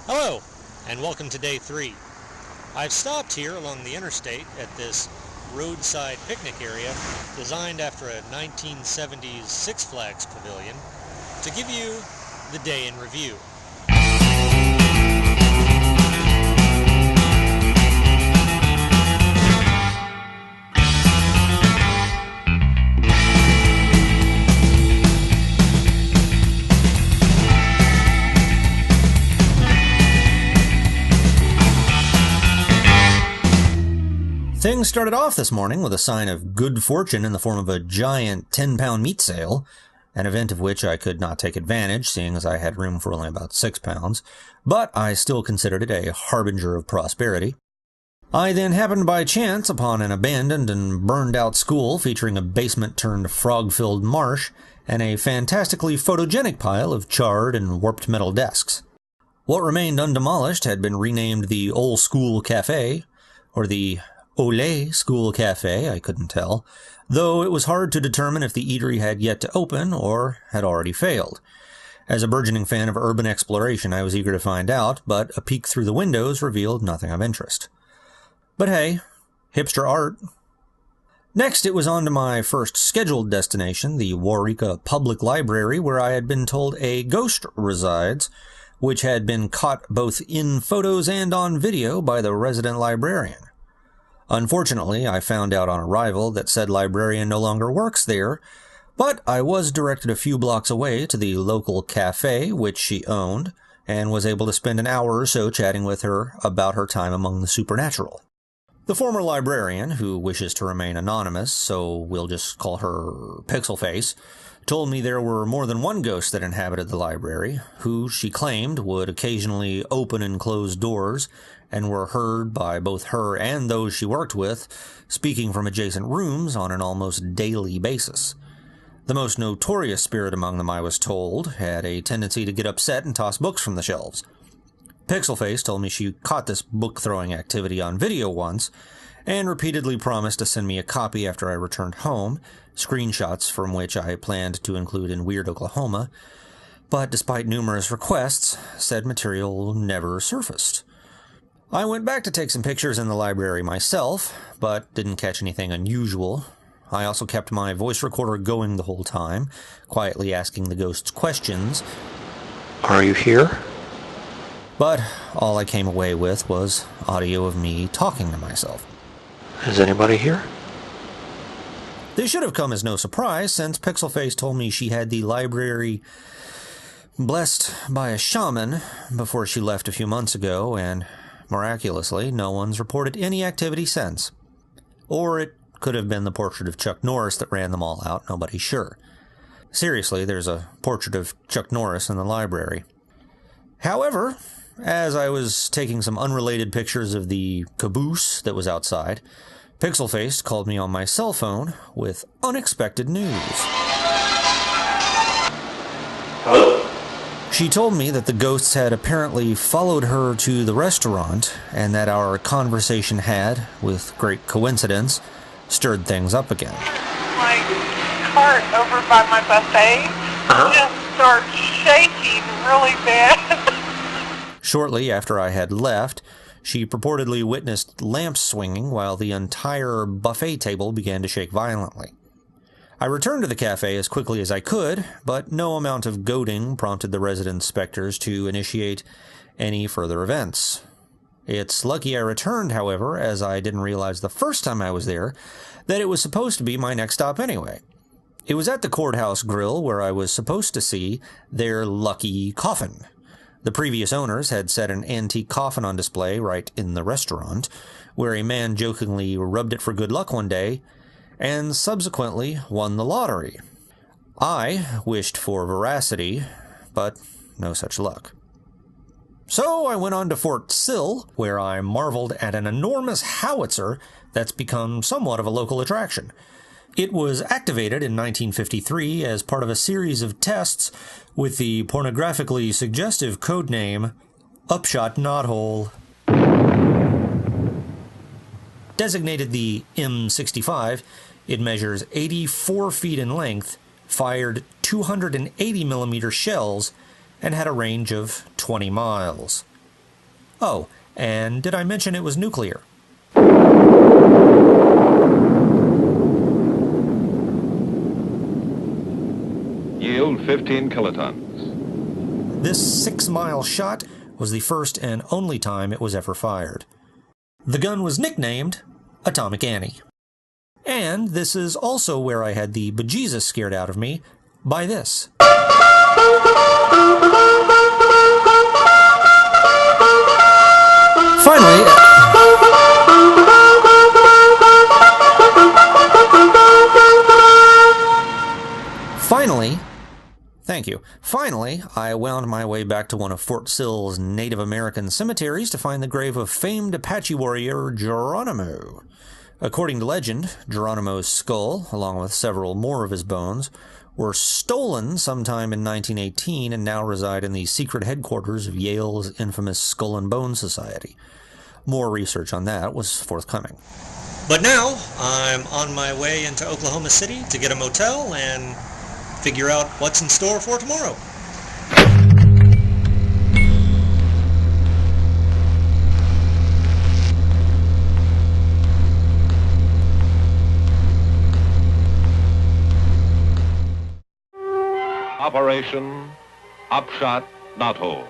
Hello, and welcome to day 3. I've stopped here along the interstate at this roadside picnic area designed after a 1970s Six Flags pavilion to give you the day in review. Things started off this morning with a sign of good fortune in the form of a giant 10-pound meat sale, an event of which I could not take advantage, seeing as I had room for only about 6 pounds, but I still considered it a harbinger of prosperity. I then happened by chance upon an abandoned and burned-out school featuring a basement-turned-frog-filled marsh and a fantastically photogenic pile of charred and warped metal desks. What remained undemolished had been renamed the Old School Cafe, or the Olé School Cafe, I couldn't tell, though it was hard to determine if the eatery had yet to open or had already failed. As a burgeoning fan of urban exploration, I was eager to find out, but a peek through the windows revealed nothing of interest. But hey, hipster art. Next, it was on to my first scheduled destination, the Waurika Public Library, where I had been told a ghost resides, which had been caught both in photos and on video by the resident librarian. Unfortunately, I found out on arrival that said librarian no longer works there, but I was directed a few blocks away to the local cafe which she owned, and was able to spend an hour or so chatting with her about her time among the supernatural. The former librarian, who wishes to remain anonymous, so we'll just call her Pixelface, told me there were more than one ghost that inhabited the library, who, she claimed, would occasionally open and close doors, and were heard by both her and those she worked with, speaking from adjacent rooms on an almost daily basis. The most notorious spirit among them, I was told, had a tendency to get upset and toss books from the shelves. Pixelface told me she caught this book-throwing activity on video once, and repeatedly promised to send me a copy after I returned home, screenshots from which I planned to include in Weird, Oklahoma, but despite numerous requests, said material never surfaced. I went back to take some pictures in the library myself, but didn't catch anything unusual. I also kept my voice recorder going the whole time, quietly asking the ghosts questions. Are you here? But all I came away with was audio of me talking to myself. Is anybody here? This should have come as no surprise, since Pixelface told me she had the library blessed by a shaman before she left a few months ago, and miraculously, no one's reported any activity since. Or it could have been the portrait of Chuck Norris that ran them all out, nobody's sure. Seriously, there's a portrait of Chuck Norris in the library. However, as I was taking some unrelated pictures of the caboose that was outside, Pixelface called me on my cell phone with unexpected news. Hello? She told me that the ghosts had apparently followed her to the restaurant, and that our conversation had, with great coincidence, stirred things up again. My cart over by my buffet just starts shaking really bad. Shortly after I had left, she purportedly witnessed lamps swinging while the entire buffet table began to shake violently. I returned to the cafe as quickly as I could, but no amount of goading prompted the resident specters to initiate any further events. It's lucky I returned, however, as I didn't realize the first time I was there that it was supposed to be my next stop anyway. It was at the Courthouse Grill where I was supposed to see their lucky coffin. The previous owners had set an antique coffin on display right in the restaurant, where a man jokingly rubbed it for good luck one day, and subsequently won the lottery. I wished for veracity, but no such luck. So I went on to Fort Sill, where I marveled at an enormous howitzer that's become somewhat of a local attraction. It was activated in 1953 as part of a series of tests with the pornographically suggestive codename Upshot Knothole. Designated the M65, it measures 84 feet in length, fired 280mm shells, and had a range of 20 miles. Oh, and did I mention it was nuclear? Yield 15 kilotons. This 6-mile shot was the first and only time it was ever fired. The gun was nicknamed Atomic Annie. And this is also where I had the bejesus scared out of me by this. Finally, I wound my way back to one of Fort Sill's Native American cemeteries to find the grave of famed Apache warrior Geronimo. According to legend, Geronimo's skull, along with several more of his bones, were stolen sometime in 1918 and now reside in the secret headquarters of Yale's infamous Skull and Bone Society. More research on that was forthcoming. But now, I'm on my way into Oklahoma City to get a motel and figure out what's in store for tomorrow. Operation Upshot Not Hole.